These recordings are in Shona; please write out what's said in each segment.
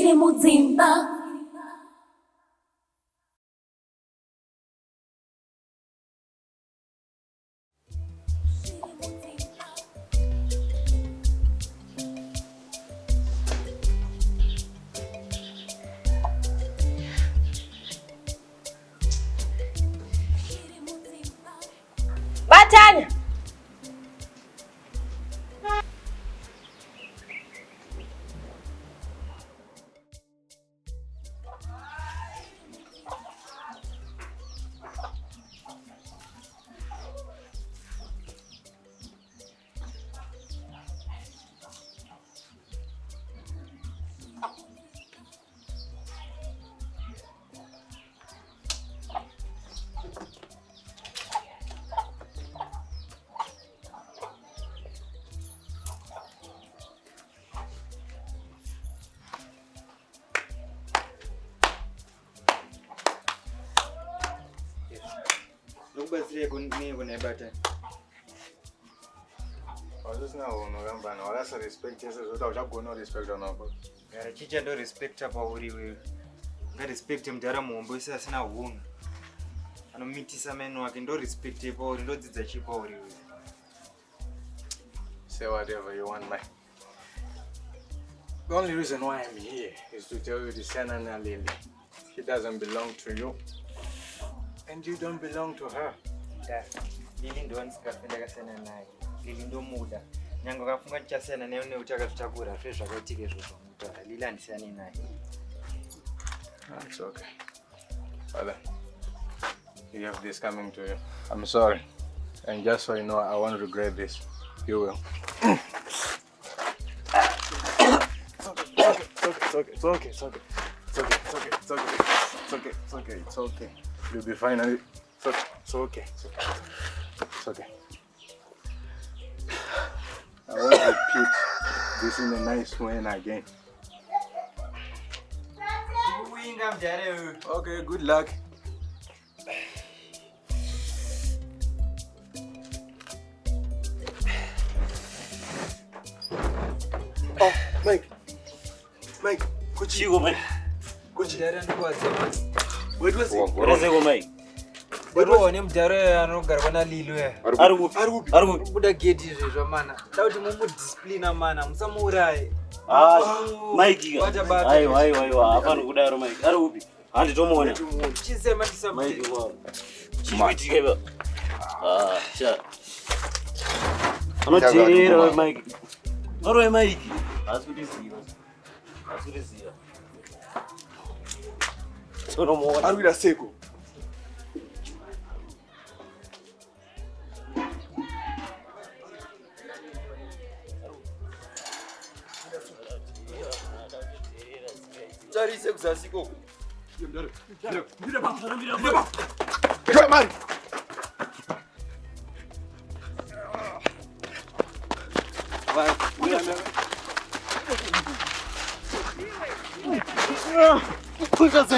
Zviri Mudzimba. Batanya. Lokubasile kunike nebata. Awusina wona ngambana wala respect yesizotha uchagona respect onapho. Ngara chicha ndo respect apa uri wewe. Nga respect mdara muombo isasina hungu. Anomitisa meno wake ndo respect apa uri ndo dzidza chipa uri wewe. Say whatever you want, man. The only reason why I'm here is to tell you the Sena Lily. She doesn't belong to you. And you don't belong to her. Lili ndo ansikafenda kasena naye. Lili ndo muda. Nyango kafunga chasena nayo ne utaka tutakura fresh akatike zvozo mutara. Lili andisani naye. It's okay. Father, you have this coming to you. I'm sorry. And just so you know, I won't regret this. You will. It's okay. You'll be fine. It's okay. I won't repeat this in a nice way again. Okay, good luck. Oh, Mike, Chico, Mike. Kuchidara ndikwaze. What is it, Mike? Wewe mjare anogara na Lilo ya. Arubu. Buda gate izvo mana. Dauti mumu discipline mana, musamuuraye. Mike. Aiwa. Hapana kudaro Mike. Arubu. Handi tomuona. Chisema tisama. Mike wao. Chibitika iba. Sha. Anotirira Mike. Oro Mike. Asudisiwa. Sono muona. Arwira seko. Cari sekuzasiko. Mira ba. Come on. Kuja sasa.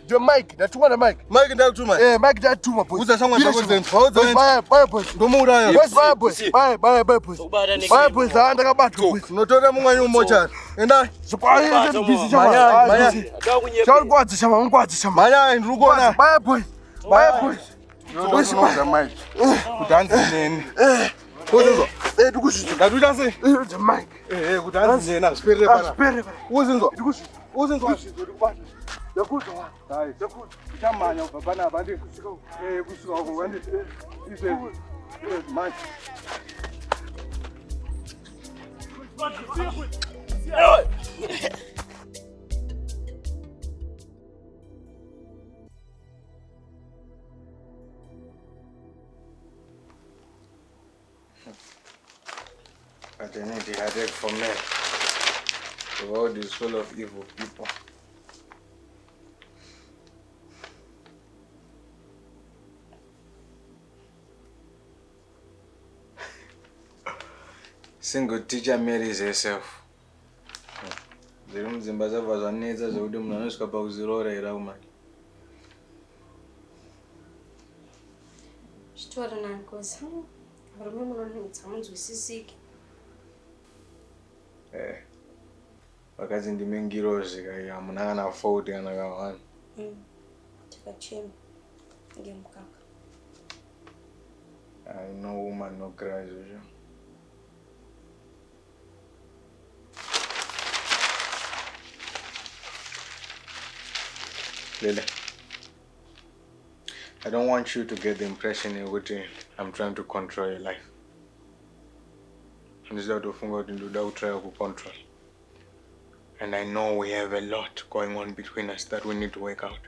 The Mike, that's one of Mike. Mike and that Mike. Yeah, Mike that Mike. Who's that someone that was Bye, boys. Don't move around. Bye, boys. Bye, boys. Bye, boys. I under about to. No, tell them when you much. And I surprise busy. Maya. Don't go to some. Maya and Rugona. Bye, boys. Where's Mike? Dancing. Who's it? Hey, do you dance? The Mike. Hey, good dancing. Who's it? Yakuza hayi yakuza chamanya ubabana abantu kusuka kusuka kwandi ise manje But I need a headache for me. The world is full of evil people. Single teacher marries herself. Zviri Mudzimba zabva zvanetsa zvekuti munhu anosvika pakuziroora here umani. Chitori nankosi. Varume munonetsa munzwisisiki. Vakati ndime ngirozi kai hamuna kana fault kana kawani. Takachema ngemukaka. No woman no cries. Lily, I don't want you to get the impression that I'm trying to control your life. And control. And I know we have a lot going on between us that we need to work out.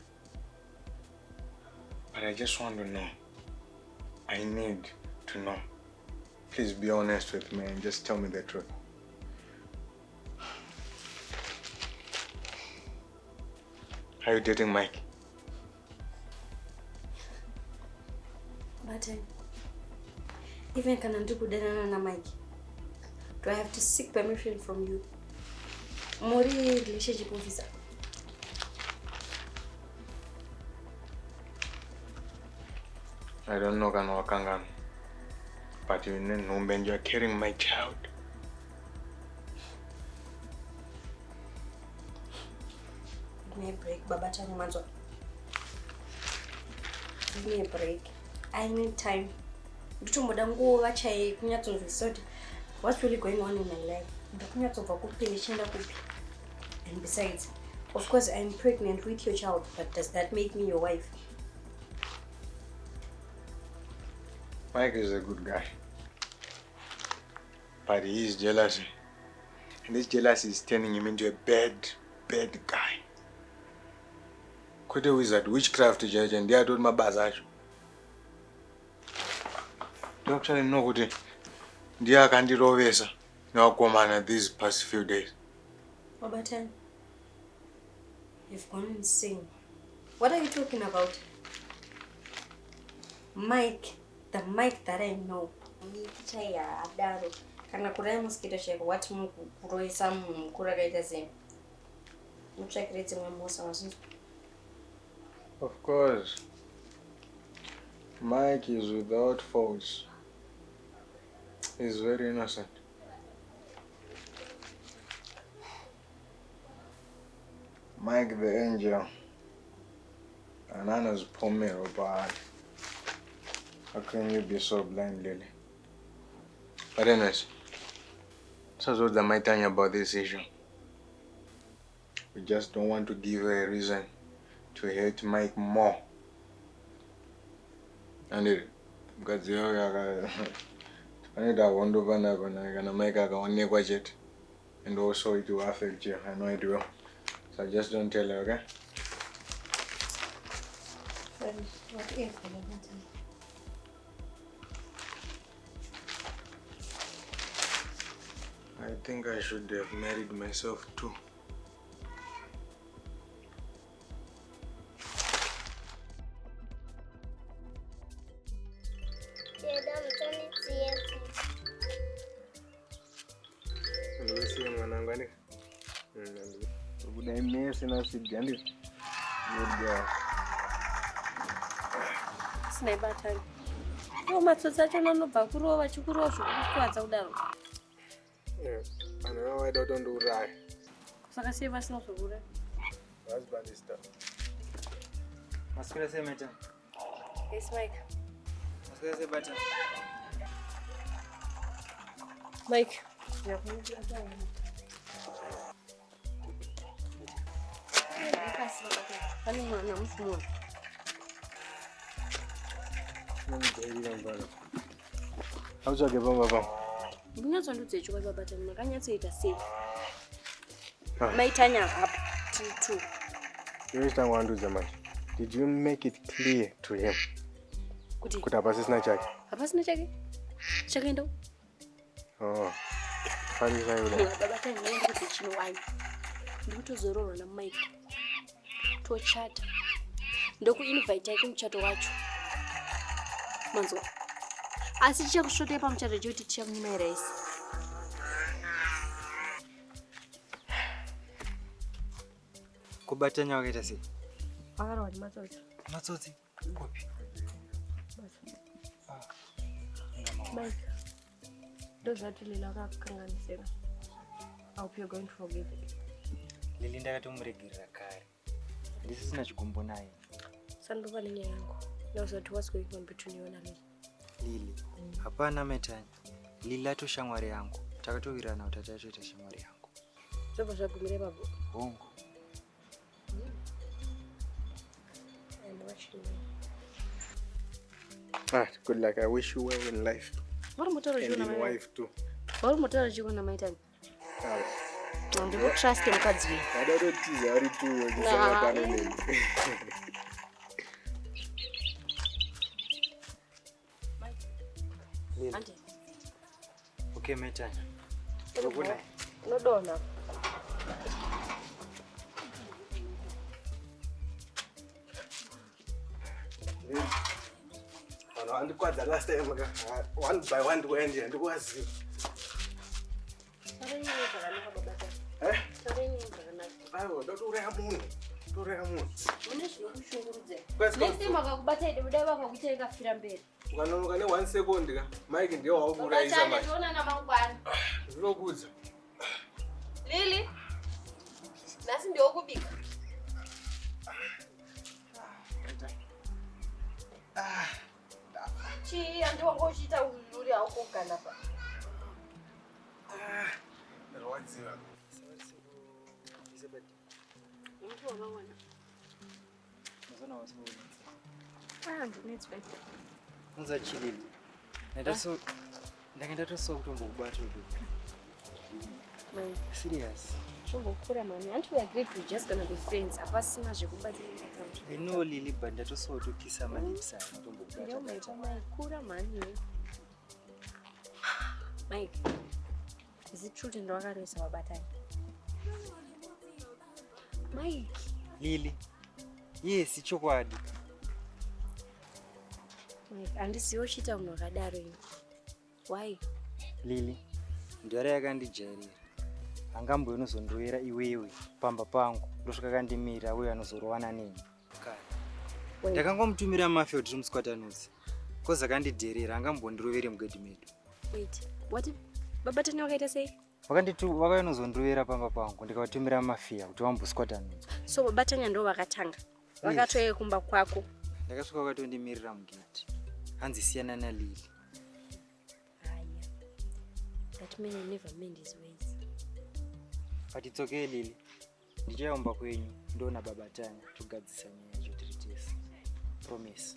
But I just want to know. I need to know. Please be honest with me and just tell me the truth. Are you dating Mike? But even can I do na Mike? Do I have to seek permission from you? Mori relationship officer. I don't know Kanwakangan. But you know when you are carrying my child. Give me a break, Baba Chanimanzo. Give me a break. I need time. What's really going on in my life? And besides, of course I'm pregnant with your child, but does that make me your wife? Mike is a good guy. But he is jealous. And this jealousy is turning him into a bad guy. Could a wizard, witchcraft judge, and they are doing my bazaar. You actually know what they are candy rovesa. Now come on these past few days. Babatan, you've gone insane. What are you talking about? Mike, the Mike that I know. Kana kurai mosquito shake what mukuro some kuragaita same. Mucheck rating when most of Of course. Mike is without faults. He's very innocent. Mike the angel. And Anna's Pomero bad. How can you be so blind, Lily? But anyways, that's what I'm telling you about this issue. We just don't want to give her a reason to hate Mike more. And it got the I need a wonder when I'm gonna make a one budget. And also it will affect you. I know it will. So just don't tell her, okay? I think I should have married myself too. Sniper. Oh, matsotsacho nanobva kurova chikurova zvokukwadza kudaro. I know why they don't do right. Saka sei vasina zvokura. Husband is stuff. Maskira say meta. Yes, Mike. Maskira say bata. Mike. How's your game, Baba? Ndinyatsondudze chokwa babatani makanyatsoita sei? Maitanya hapo tu. Did you make it clear to him? Kuti Hapasina chake. Hapasina chake? Chake ndo? Oh. Fani zangu. Babatani ndio kuti chinowanya. Ndikutozorora na Mike. Tochata. Ndokuinvite yake mchato wacho. Manzo. Asi chakushote pa mchato choti chiamnyima race. Kubatanya wakaita sei? Akara wadi matsotsi. Matsotsi? Kopi? Mike. Ndozvati Lila akakanganisira. I hope you're going to forgive it. Lili ndakatomuregerera kare. Ndisina chigumbo naye. Sandopa nenyaya yangu. Ndozvati what's going on between you and Lili. Lili. Hapana Metanya. Lili ato shamwari yangu. Takatovirana utata yacho ita shamwari yangu. Zobva zvagumire babo. Hongo. And watch you. Good luck. I wish you well in life. What motoro And in wife too. What motoro chikona Maitani? Ndiko trust mukadzi. Ndarotiza ari tu ndisabatana neni. Lili. Ante. Okay Metanya. Ukuna. Unodona. Andikwadza last time one by one wende ndikwazi. Ayo ndotoreya munhu. Next time akakubata ide muda vakakuita ikafira mberi. Ukanonoka ne 1 second ka Mike ndiye wakurayisa manje. Tiona na mangwana. Ndinokudza. Lili. Nasi ndio kubika. Chi andiwa ngochita uri akugana pa. Rwadziwa. Mtu wamangwana. Mazana wasibona. Ndinetswe. Unza chilili. Ndaso ndakenda kutombo kubata udu. Serious. Chongokura mani. Aren't we agreed we're just gonna be friends? Apasina zvekubatirira kanzvi. I know Lili but ndatosotokisa malipsa kutombo kubata. Ndio maikura mani. Mike. Is it true ndo akaroisa mabatani? Mike. Lili. Yes, chokwadi. Mike, andisiwo chita munhu akadaro ino. Why? Lili. Ndiyari yakandijairira. Angambo inozondroera iwewe pamba pangu ndosvika kandimira uye anozorowana neni. Kare. Ndakangomutumira mafi kuti timuskwatanuzi. Koza kandidherera angambondirovere mugedhi medu. Wait. What? Babatani wakaita sei? Vakainozondrovera pamba pangu ndikavatumira mafiya kuti vamboskwatanuzi. So babatani ndo vakatanga. Vakatoye kumba kwako. Ndakasvika vakatondimirira mugedhi. Hanzi siyana naLili. That man never mend his ways. But it's okay Lili. Ndichaomba kwenyu ndona babatanya tugadzisa nyaya yotiritesa. Promise.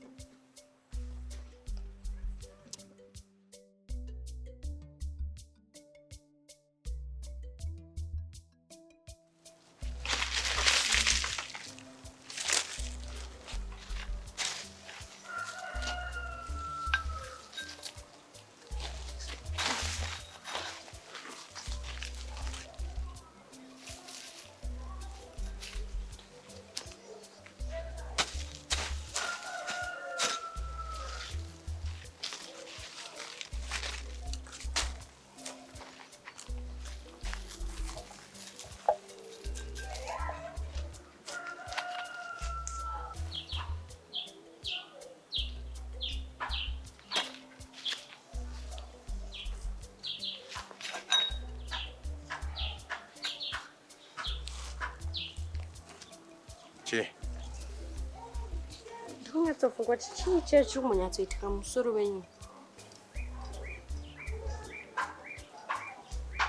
Ndikunyatsofunga kuti chii chiri kunyatsoitika musoro wenyu.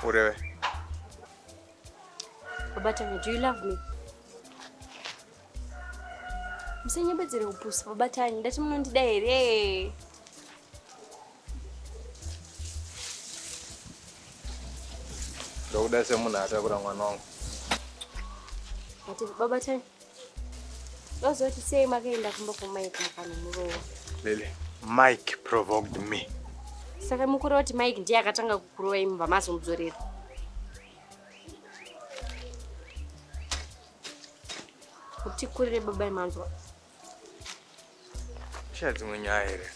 Ureve. Babatani, do you love me? Musenyebedzere upusi Babatani, ndati munondida here. Uda semunhu atakura mwana wangu. Ati baba tani. Lozoti sei makaenda kumba kwa Mike mukanomurowa. Lily, Mike provoked me. Saka mukuru kuti Mike ndiye akatanga kukurowa imba mazomudzorera. Kuti kurire baba imanzwa. Shadzimwe nyaya here.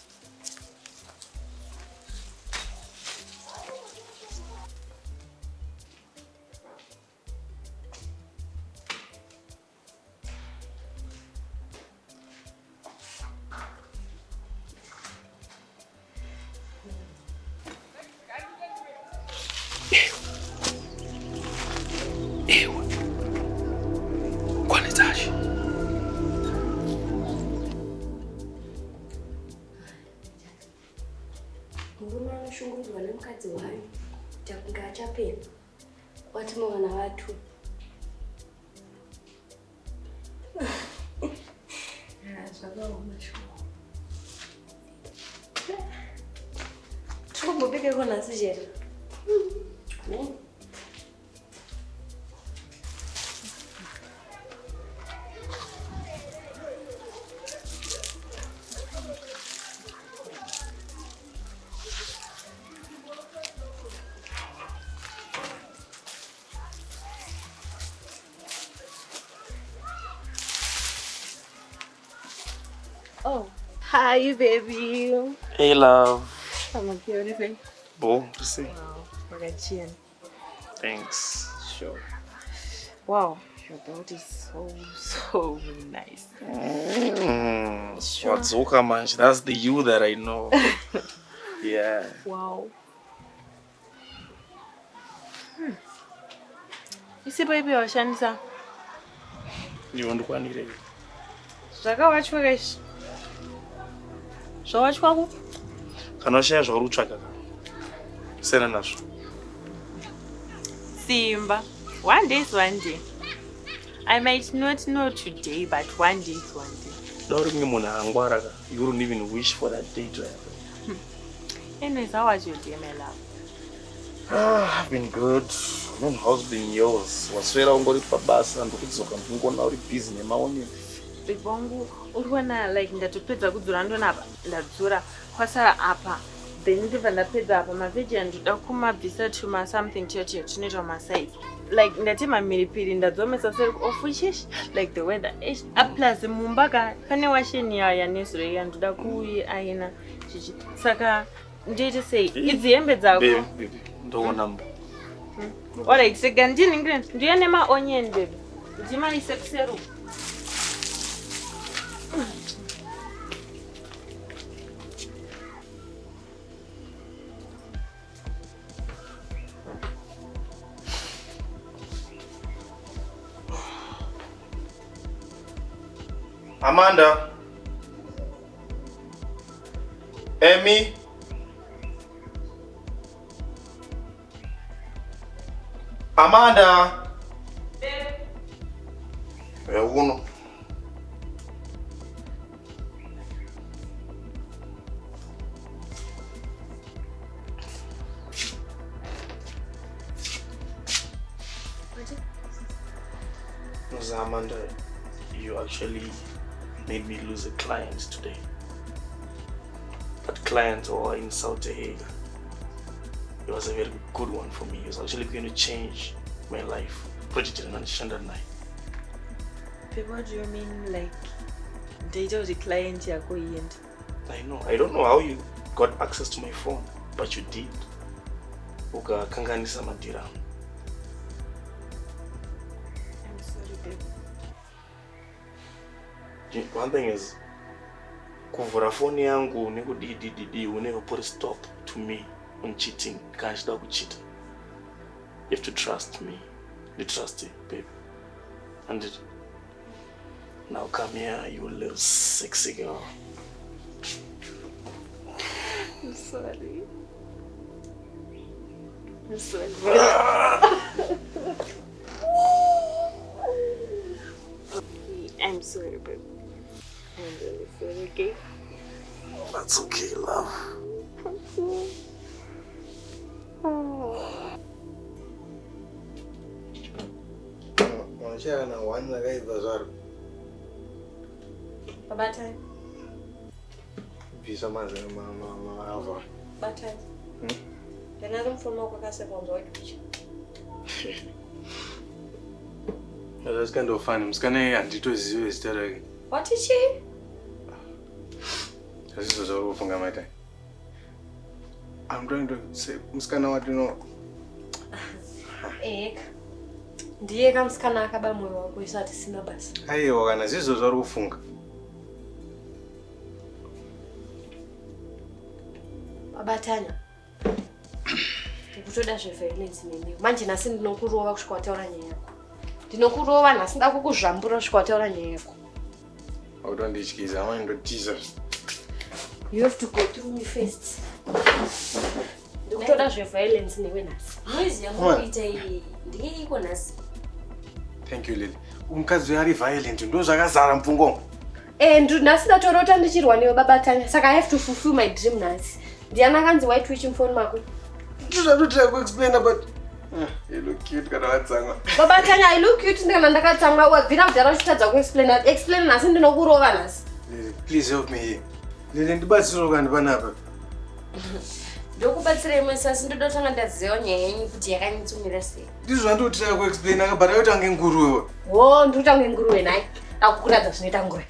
Shunguruzwa nemukadzi wayo takunge achapera watimogana vatu tikumbobekeko nhasi chete. Oh, hi, baby. Hey, love. I'm beautiful. Bo, to see. Wow, Magachian. Thanks. Sure. Wow, your belt is so nice. Sure. What's man? That's the you that I know. Yeah. Wow. You see, baby, or Shanza? You want to go anywhere? Zaka watch for guys. So watch for who? Can I share your route? Send us. Simba. One day is one day. I might not know today, but one day is one day. You don't even wish for that day to happen. Anyways, how was your day, my love? I've been good. How's been yours? Waswera ungori pabasa ndokudzoka ndingona uri busy nemaonini. Bibongo urwana like ndatopedza kudzura ndonapa ndadzura kwasara apa then ndibva ndapedza apa mavheji andoda kumabvisa tuma something chete tunoita maside like ndatema mhiripiri ndadzomesa seri ofushish like the weather plus mumba pane washeni yaya nezuro yandoda kuaina chichi saka ndoite sei idzi hembe dzako baby ndoona mbo alright sega ndiningire ndiye nemaonion baby ndimaise kuseru. Amanda. Amy. Amanda. Uno. Amanda, you actually made me lose a client today. That client was in South Hague. It was a very good one for me. It was actually going to change my life. Project didn't understand that night. What do you mean, like, data of the client you're going? I know. I don't know how you got access to my phone, but you did. Uka kanganisa madira. I'm sorry, babe. One thing is, kuvura phone yangu nekudidididi, you never put a stop to me on cheating. Can't cheat. You have to trust me. You trust it, babe. And it. Now come here, you little sexy girl. I'm sorry. I'm sorry. I'm sorry, babe. I'm really sorry, okay? That's okay, love. I'm sorry. Oh. chana one akaibva zvaro. Babatai. Bvisa mazana ava. Babatai. Ndinari mufoni wako akasevenza waitwicha. That's kind of funny. Msikana handitozive zita rake. Watichi? Hazvizo zvauri kufunga Marital. I'm trying to say msikana watino. Eka. Ndiye kamsikana akaba moyo wako isati sina basi. Aiwa kana zvizo zvauri kufunga. Babatanya. Ndikutoda zveviolence nene. Manje nasi ndinokurova kusvika wataura nyaya yako. Ndinokurova nasi ndakukuzvambura kusvika wataura nyaya yako. Autondityisa amai ndotiza. You have to go through me first. Ndikutoda zveviolence newe nasi. Noise yamuita iyi ndiye iko nasi. Thank you Lily. Umukadzi ari violent ndo zvakazara mupfungo. Nasi ndatorota ndichirwa newe Babatanya. Saka I have to fulfill my dream nasi. Ndiana kanzi white witch mfoni mako. Ndizvatotira kuexplain but you look cute kana watsanga. Babatanya I look cute ndikana ndakatsanga wabvira kudhara uchitadza kuexplain that. Explain nasi ndinokurova nasi. Lily, please help me here. Lily ndibatsiro kani panapa. Ndokubatsira imwe sasi ndoda kutanga ndaziva nyaya yenyu kuti yakanyitsumira sei. Ndizvo zvandotira kuexplain akabhara kuti ange nguruwe. Ndoti ange nguruwe naye. Ndakukuradza zvinoita nguruwe.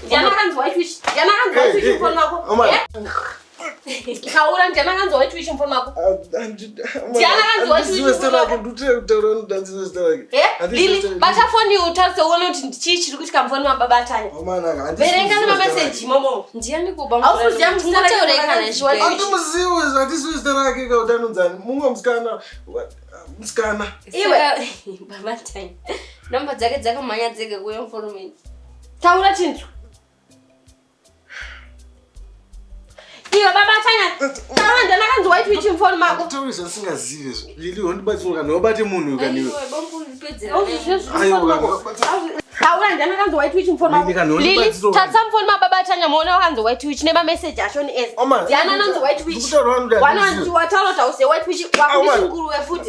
Ndiana kanzi white witch. Ndiana kanzi white witch mfoni mako. Kaura ndiana kanzi white witch mfoni mako. Ndiana kanzi white witch mfoni mako. Ndotira kutaura ndanzisa zita rake. Lily, bata phone utarise uone kuti ndichii chiri kuti kamfoni maBabatanya. Verenga ne message momo. Ndiani kuba mfoni. Aufuziya mutaure kana zvishwe. Andumuziwe zvatiso zita rake ka utanonzani. Mumwe musikana. Musikana. Iwe Babatanya. Namba dzake dzakamhanya dzege kuya mfoni meni. Taura chintu. Iwe Babatanya. Taura ndana kanzi white witch mfoni mako. Tauri zvasingazive zvo. Lili wandibatsira kana wabate munhu kaniwe. Iwe bombu ripedzera. Taura ndana kanzi white witch mfoni mako. Lili, tatsa mfoni maBabatanya muone wakanzi white witch nema message acho ni S. Ndiana nanzi white witch. Wananzi wataura tause white witch wakushinguru wefuti.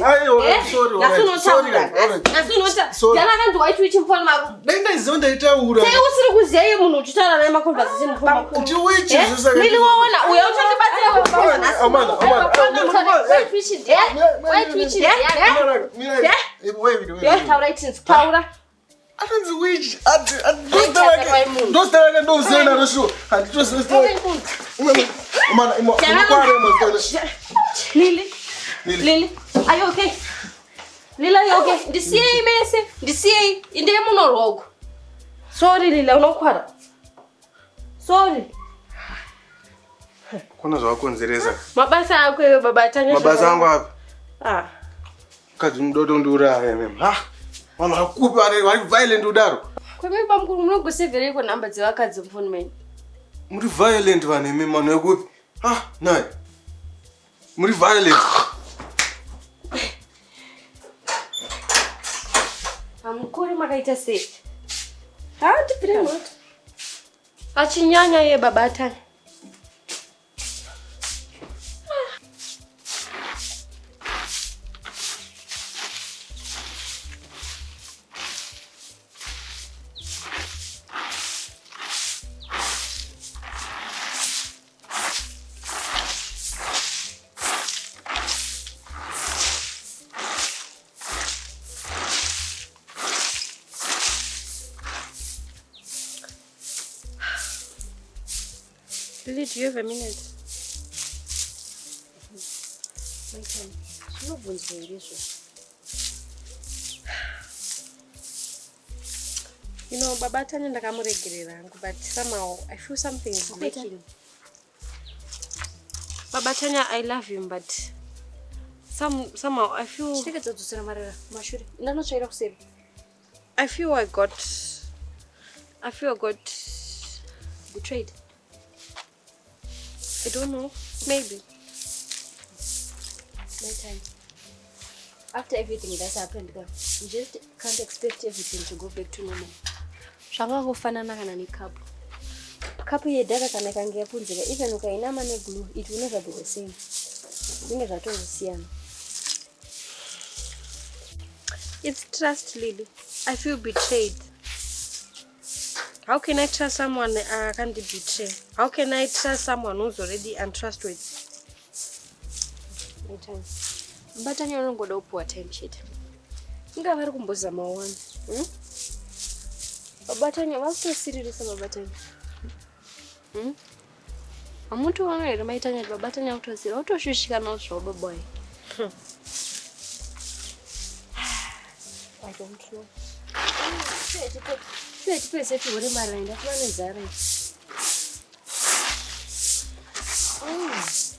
Sorry. Nasunota. Ndiana kanzi white witch mfoni mako. Denda izonda itaura. Sei usiri kuziya munhu uchitaura naye maconversation mfoni mako. Kuti witch zvisaka. Lili waona uyo utotibatsira kwa nasi. White witch. White witch. Taura itinzi. Taura. Akanzi witch. Ndostarake ndozena rosho. Handitosesta. Lily, are you okay? Lily, are you okay? Ndisiye imese. Ndisiye inde munorogo. Sorry Lily, unokwara. Sorry. Kuna zvakonzeresa. Mabasa ako ewe Babatanya. Mabasa angu apa? Kadzi mudodo ndiuraya mem. Vanhu vakupi vari violent udaro. Kweme bamukuru munogosevhera iko nhamba dzevakadzi mufoni meni. Muri violent vanhu imi vanhu vekupi? Nayi. Muri violent. Hamukuri makaita sei? Ndibvire moto. Achinyanya ye Babatanya. Lily, do you have a minute? My time. You know, Babatanya ndakamuregerera but somehow I feel something is lacking. Babatanya, I love him, but somehow I feel I feel I got betrayed. I don't know. Maybe. My time. After everything that's happened, you just can't expect everything to go back to normal. Shanga kufanana kana ni cup. Cup yedaka kana kange yapunzika. Even ukainama ne glue, it will never be the same. Ninge zvatozosiyana. It's trust, Lily. I feel betrayed. How can I trust someone I can't betray? How can I trust someone who's already untrustworthy? My time. But I don't go to poor time shit. I'm going to go to one. But I'm not so serious about it. I'm not going to my time, but I'm not to see. What should she cannot rob a boy? I don't know. Let's say to what am I? That one is